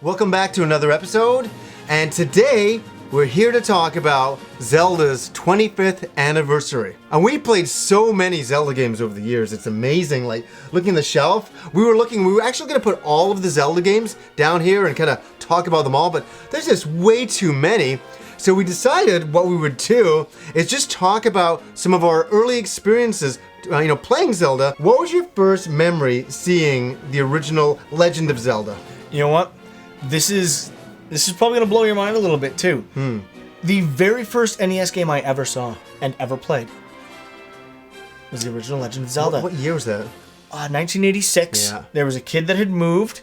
Welcome back to another episode, and today we're here to talk about Zelda's 25th anniversary. And we played so many Zelda games over the years, it's amazing. Like, looking at the shelf, we were actually going to put all of the Zelda games down here and kind of talk about them all, but there's just way too many. So we decided what we would do is just talk about some of our early experiences playing Zelda. What was your first memory seeing the original Legend of Zelda? You know what? This is probably going to blow your mind a little bit too. The very first NES game I ever saw and ever played was the original Legend of Zelda. What year was that? 1986. Yeah. There was a kid that had moved.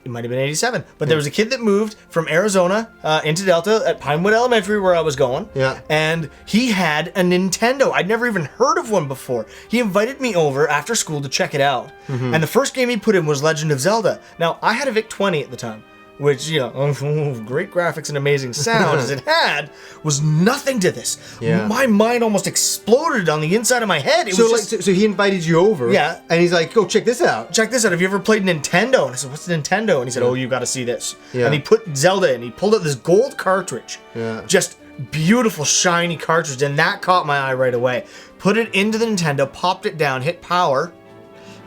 It might have been 87, but there was a kid that moved from Arizona into Delta at Pinewood Elementary, where I was going. Yeah. And he had a Nintendo. I'd never even heard of one before. He invited me over after school to check it out. And the first game he put in was Legend of Zelda. Now, I had a VIC-20 at the time, which, great graphics and amazing sound as it had, was nothing to this. Yeah. My mind almost exploded on the inside of my head. It was just, so he invited you over. Yeah. And he's like, go check this out. check this out. Have you ever played Nintendo? And I said, what's Nintendo? And he said, oh, you got to see this. Yeah. And he put Zelda in. He pulled out this gold cartridge. Yeah. Just beautiful, shiny cartridge. And that caught my eye right away. Put it into the Nintendo, popped it down, hit power,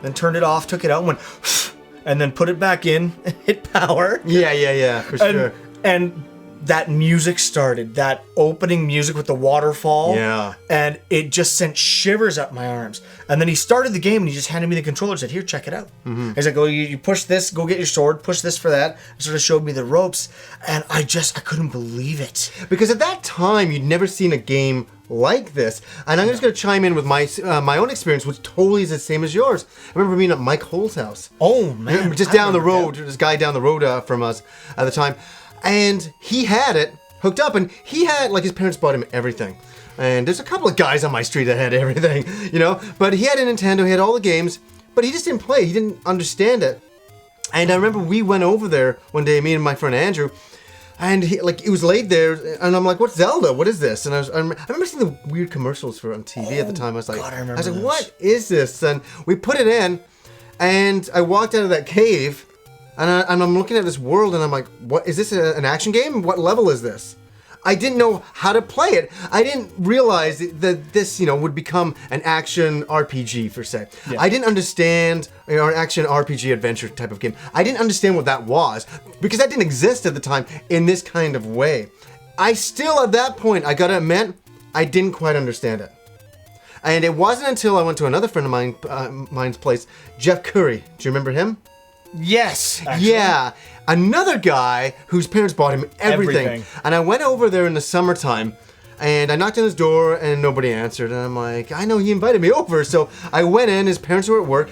then turned it off, took it out, and went, and then put it back in, hit power. Yeah, for sure. And that music started, that opening music with the waterfall. Yeah. And it just sent shivers up my arms. And then he started the game and he just handed me the controller and said, here, check it out. He's like, oh, you push this, go get your sword, push this for that. And sort of showed me the ropes. And I couldn't believe it. Because at that time, you'd never seen a game like this. And I'm just going to chime in with my own experience, which totally is the same as yours. I remember being at Mike Hull's house. Oh, man. Just down the road, this guy down the road from us at the time. And he had it hooked up, and he had, his parents bought him everything. And there's a couple of guys on my street that had everything, But he had a Nintendo, he had all the games, but he just didn't play. He didn't understand it. And I remember we went over there one day, me and my friend Andrew, and it was laid there, and I'm like, what's Zelda? What is this? And I remember seeing the weird commercials on TV at the time. I was like, what is this? And we put it in, and I walked out of that cave, and I'm looking at this world, and I'm like, what is this, an action game? What level is this? I didn't know how to play it. I didn't realize that this, would become an action RPG, per se. Yeah. I didn't understand, an action RPG adventure type of game. I didn't understand what that was, because that didn't exist at the time in this kind of way. I still, at that point, I gotta admit, I didn't quite understand it. And it wasn't until I went to another friend of mine's place, Jeff Curry. Do you remember him? Yes. Actually. Yeah. Another guy whose parents bought him everything. And I went over there in the summertime, and I knocked on his door, and nobody answered. And I'm like, I know he invited me over. So I went in, his parents were at work,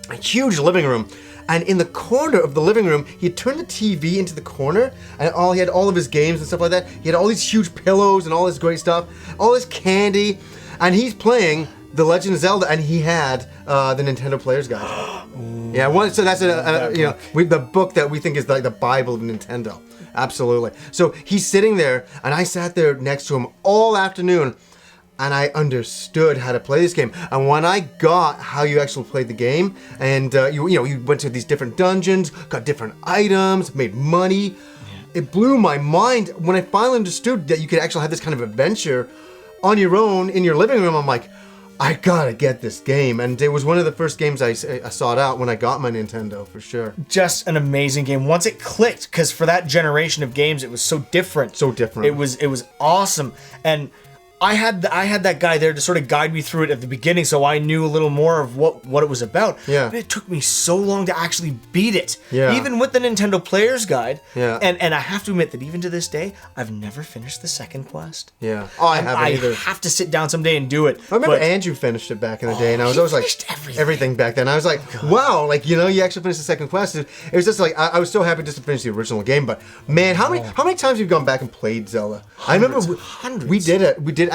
a huge living room. And in the corner of the living room, he had turned the TV into the corner, and he had all of his games and stuff like that. He had all these huge pillows and all this great stuff, all this candy, and he's playing The Legend of Zelda, and he had the Nintendo Player's Guide. Yeah, so that's the book that we think is like the Bible of Nintendo. Absolutely. So he's sitting there, and I sat there next to him all afternoon, and I understood how to play this game. And when I got how you actually played the game, and you went to these different dungeons, got different items, made money, it blew my mind when I finally understood that you could actually have this kind of adventure on your own in your living room. I'm like, I gotta get this game. And it was one of the first games I sought out when I got my Nintendo, for sure. Just an amazing game. Once it clicked, because for that generation of games, it was so different. So different. It was awesome. And I had that guy there to sort of guide me through it at the beginning, so I knew a little more of what it was about. Yeah. But it took me so long to actually beat it. Yeah. Even with the Nintendo Player's Guide. Yeah. And I have to admit that even to this day, I've never finished the second quest. Yeah. Oh, I haven't either. I have to sit down someday and do it. I remember Andrew finished it back in the day, and I was always like, everything back then. I was like, wow, you actually finished the second quest. It was just like, I was so happy just to finish the original game, but man, how many times have you gone back and played Zelda? Hundreds. We did it. We did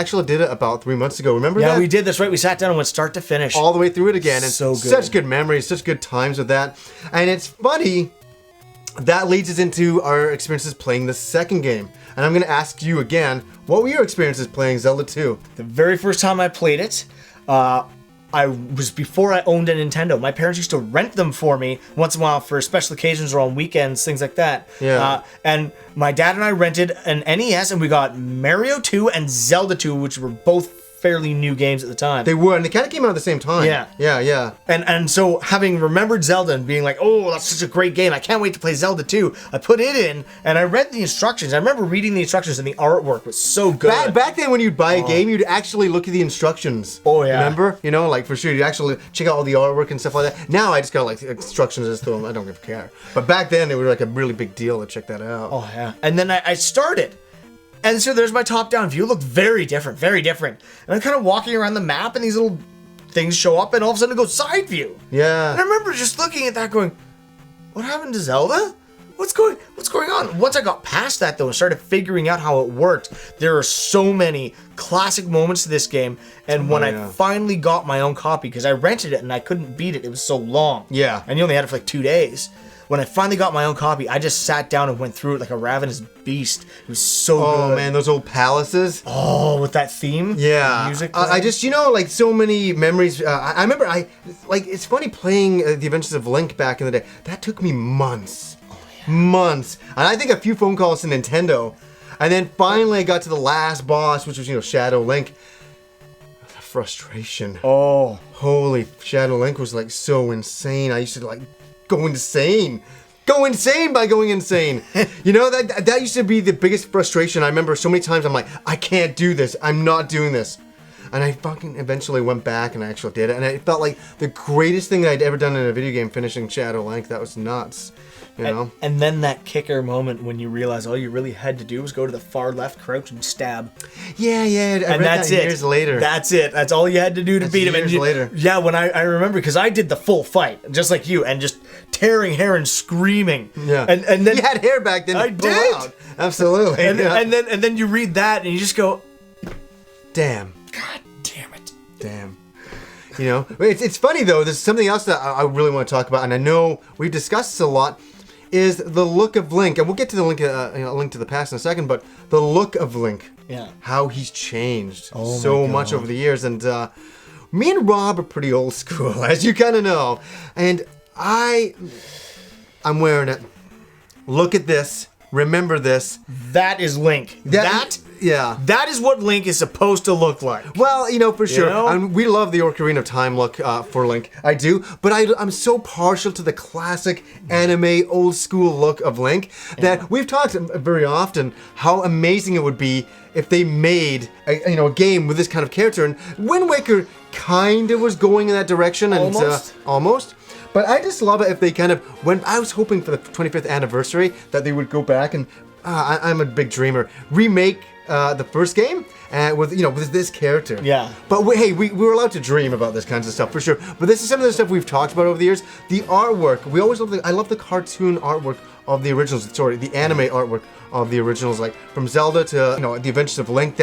it about 3 months ago. Remember that? Yeah, we did. That's right. We sat down and went start to finish. All the way through it again. And so good. Such good memories, such good times with that. And it's funny, that leads us into our experiences playing the second game. And I'm going to ask you again, what were your experiences playing Zelda 2? The very first time I played it, before I owned a Nintendo. My parents used to rent them for me once in a while for special occasions or on weekends, things like that. Yeah. And my dad and I rented an NES, and we got Mario 2 and Zelda 2, which were both fairly new games at the time. They were, and they kind of came out at the same time. Yeah. And so having remembered Zelda and being like, oh, that's such a great game, I can't wait to play Zelda 2, I put it in, and I read the instructions. I remember reading the instructions, and the artwork was so good. Back then, when you'd buy a game, you'd actually look at the instructions. Oh, yeah. Remember? You know, like, for sure, you'd actually check out all the artwork and stuff like that. Now, I just got, like, instructions and throw them. I don't give a care. But back then, it was, like, a really big deal to check that out. Oh, yeah. And then I started. And so there's my top-down view. It looked very different, very different. And I'm kind of walking around the map, and these little things show up, and all of a sudden it goes side view. Yeah. And I remember just looking at that going, what happened to Zelda? What's going on? Once I got past that, though, and started figuring out how it worked, there are so many classic moments to this game. And when I finally got my own copy, because I rented it and I couldn't beat it, it was so long. Yeah. And you only had it for like 2 days. When I finally got my own copy, I just sat down and went through it like a ravenous beast. It was so good. Oh, man, those old palaces. Oh, with that theme? Yeah. Music. I just, you know, like, so many memories. I remember, it's funny playing The Adventures of Link back in the day. That took me months. Oh, yeah. Months. And I think a few phone calls to Nintendo. And then finally I got to the last boss, which was, you know, Shadow Link. The frustration. Oh. Holy, Shadow Link was, like, so insane. I used to, like, go insane by going insane. You know, that used to be the biggest frustration. I remember so many times I'm like, I can't do this. I'm not doing this. And I fucking eventually went back and I actually did it. And it felt like the greatest thing that I'd ever done in a video game, finishing Shadow Link. That was nuts. You know? And then that kicker moment when you realize all you really had to do was go to the far left, crouch, and stab. Yeah. And that's it. Years later. That's it. That's all you had to do to beat him. Years later. Yeah, when I remember, because I did the full fight, just like you, and just tearing hair and screaming. Yeah. And then you had hair back then. I did. Out. Absolutely. And then you read that and you just go, damn. God damn it. Damn. You know, it's funny though. There's something else that I really want to talk about, and I know we've discussed this a lot. Is the look of Link, and we'll get to the Link, Link to the Past in a second, but the look of Link, how he's changed so much over the years, and me and Rob are pretty old school, as you kind of know, and I'm wearing it. Look at this. Remember this. That is Link. That is what Link is supposed to look like. Well, you know, for sure. You know? We love the Ocarina of Time look for Link. I do. But I'm so partial to the classic anime old school look of Link that we've talked very often how amazing it would be if they made a game with this kind of character. And Wind Waker kind of was going in that direction. And almost. But I just love it if they kind of, when I was hoping for the 25th anniversary that they would go back and, I'm a big dreamer, remake the first game with this character. Yeah. But we were allowed to dream about this kinds of stuff for sure. But this is some of the stuff we've talked about over the years. The artwork, we always love I love the cartoon artwork of the originals. Sorry, the anime artwork of the originals, like from Zelda to the Adventures of Link.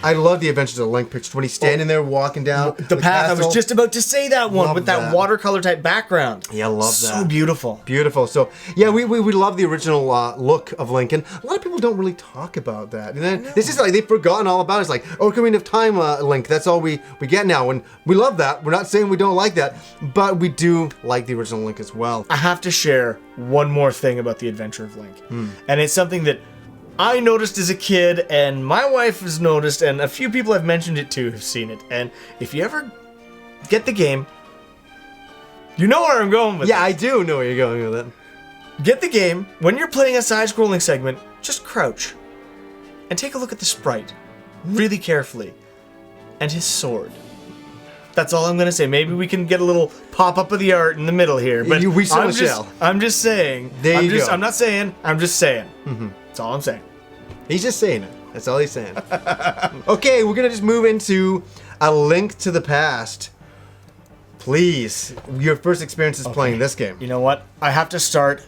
I love the Adventures of Link pictures when he's standing there walking down the path. castle. I was just about to say that one Love with that watercolor type background. Yeah, I love that. So beautiful. Beautiful. So yeah, we love the original look of Link, and a lot of people don't really talk about that. And then this is like they've forgotten all about it. It's like Ocarina of Time Link. That's all we get now, and we love that. We're not saying we don't like that, but we do like the original Link as well. I have to share one more thing about the Adventure of Link, and it's something that I noticed as a kid, and my wife has noticed, and a few people I've mentioned it to have seen it. And if you ever get the game, you know where I'm going with it. Yeah, I do know where you're going with it. Get the game. When you're playing a side-scrolling segment, just crouch and take a look at the sprite really carefully and his sword. That's all I'm going to say. Maybe we can get a little pop-up of the art in the middle here. But we certainly shall. I'm just saying. There you go. I'm not saying. I'm just saying. That's all I'm saying. He's just saying it. That's all he's saying. Okay, we're going to just move into A Link to the Past. Please, your first experiences playing this game. You know what? I have to start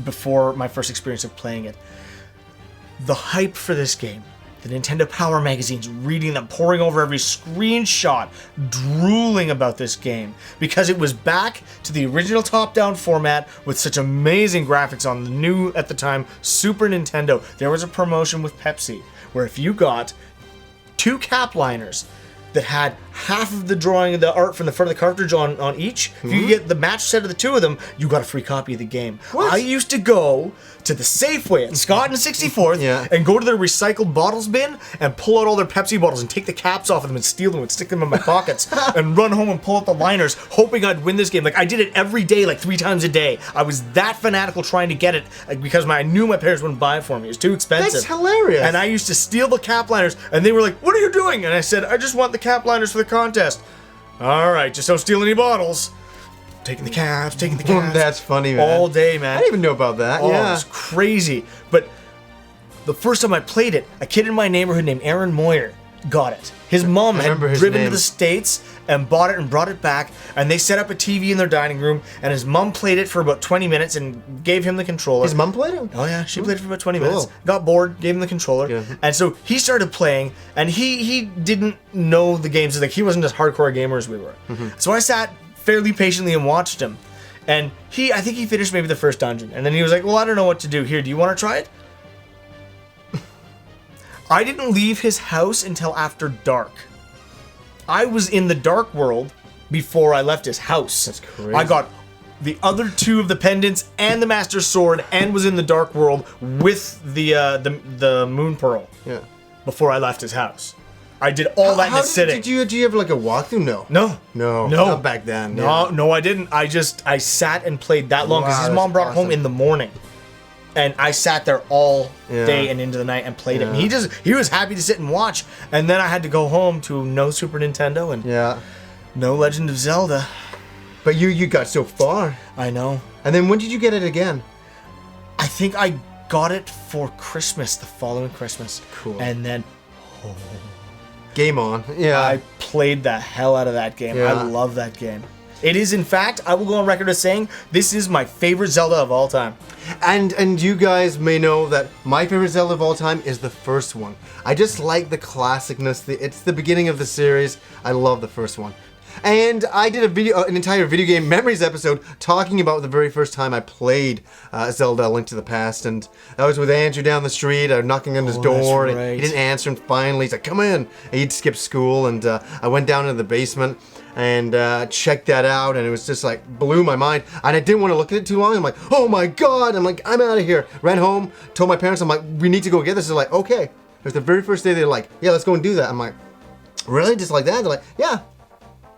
before my first experience of playing it. The hype for this game. The Nintendo Power magazines, reading them, poring over every screenshot, drooling about this game. Because it was back to the original top-down format with such amazing graphics on the new, at the time, Super Nintendo. There was a promotion with Pepsi where if you got 2 cap liners that had half of the drawing, the art from the front of the cartridge on each. If you get the match set of the two of them, you got a free copy of the game. What? I used to go to the Safeway at Scott and 64th and go to their recycled bottles bin and pull out all their Pepsi bottles and take the caps off of them and steal them and stick them in my pockets and run home and pull out the liners, hoping I'd win this game. Like, I did it every day, like 3 times a day. I was that fanatical trying to get it because I knew my parents wouldn't buy it for me. It was too expensive. That's hilarious. And I used to steal the cap liners, and they were like, "What are you doing?" And I said, "I just want the cap liners for the contest." All right, just don't steal any bottles. Taking the caps. That's funny, man. All day, man. I didn't even know about that. Oh, yeah. it was crazy. But the first time I played it, a kid in my neighborhood named Aaron Moyer got it. His mom had driven to the States and bought it and brought it back, and they set up a TV in their dining room, and his mom played it for about 20 minutes and gave him the controller. His mom played it? Oh yeah, she played it for about 20 minutes. Got bored, gave him the controller, and so he started playing, and he didn't know the games. Like, he wasn't as hardcore a gamer as we were. So I sat fairly patiently and watched him, and I think he finished maybe the first dungeon, and then he was like, "Well, I don't know what to do here. Do you want to try it?" I didn't leave his house until after dark. I was in the dark world before I left his house. That's crazy. I got the other 2 of the pendants and the Master Sword, and was in the dark world with the Moon Pearl. Yeah. Before I left his house. I did all that in a sitting. Did you have like a walkthrough? No. No. Not back then. No, I didn't. I sat and played that long because his mom brought it home in the morning. And I sat there all day and into the night and played it. And he was happy to sit and watch. And then I had to go home to no Super Nintendo and no Legend of Zelda. But you got so far. I know. And then when did you get it again? I think I got it for Christmas, the following Christmas. Cool. And then game on. Yeah. I played the hell out of that game. I love that game. It is, in fact, I will go on record as saying, this is my favorite Zelda of all time. And you guys may know that my favorite Zelda of all time is the first one. I just like the classicness. It's the beginning of the series. I love the first one. And I did an entire video game memories episode talking about the very first time I played Zelda: A Link to the Past, and that was with Andrew down the street. I was knocking on his door, and he didn't answer, and finally he's like, "Come in." And he'd skipped school, and I went down into the basement and checked that out, and it was just like blew my mind. And I didn't want to look at it too long. I'm like, "Oh my god!" I'm like, "I'm out of here." Ran home, told my parents, I'm like, "We need to go get this." They're like, "Okay." It was the very first day. They're like, "Yeah, let's go and do that." I'm like, "Really? Just like that?" They're like, "Yeah."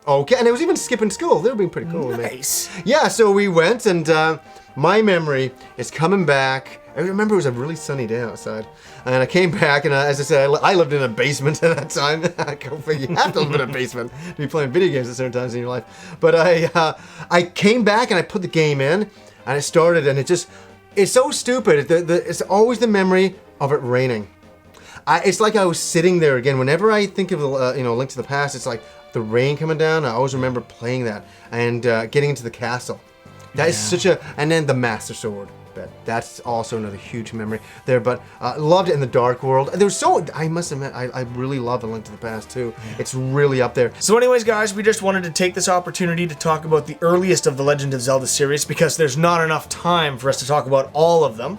Okay, and it was even skipping school. They were being pretty cool with me. Nice. Yeah, so we went, and my memory is coming back. I remember it was a really sunny day outside, and I came back, and as I said, I lived in a basement at that time. Go figure, you have to live in a basement to be playing video games at certain times in your life. But I came back, and I put the game in, and I started, and it's so stupid. It's always the memory of it raining. It's like I was sitting there again. Whenever I think of Link to the Past, it's like the rain coming down. I always remember playing that and getting into the castle. That is such a, and then the Master Sword. That's also another huge memory there. But loved it in the Dark World. There was I must admit, I really love A Link to the Past too. It's really up there. So anyways, guys, we just wanted to take this opportunity to talk about the earliest of the Legend of Zelda series because there's not enough time for us to talk about all of them.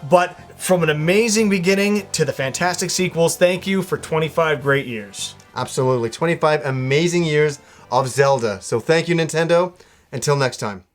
But from an amazing beginning to the fantastic sequels, thank you for 25 great years. Absolutely. 25 amazing years of Zelda. So thank you, Nintendo. Until next time.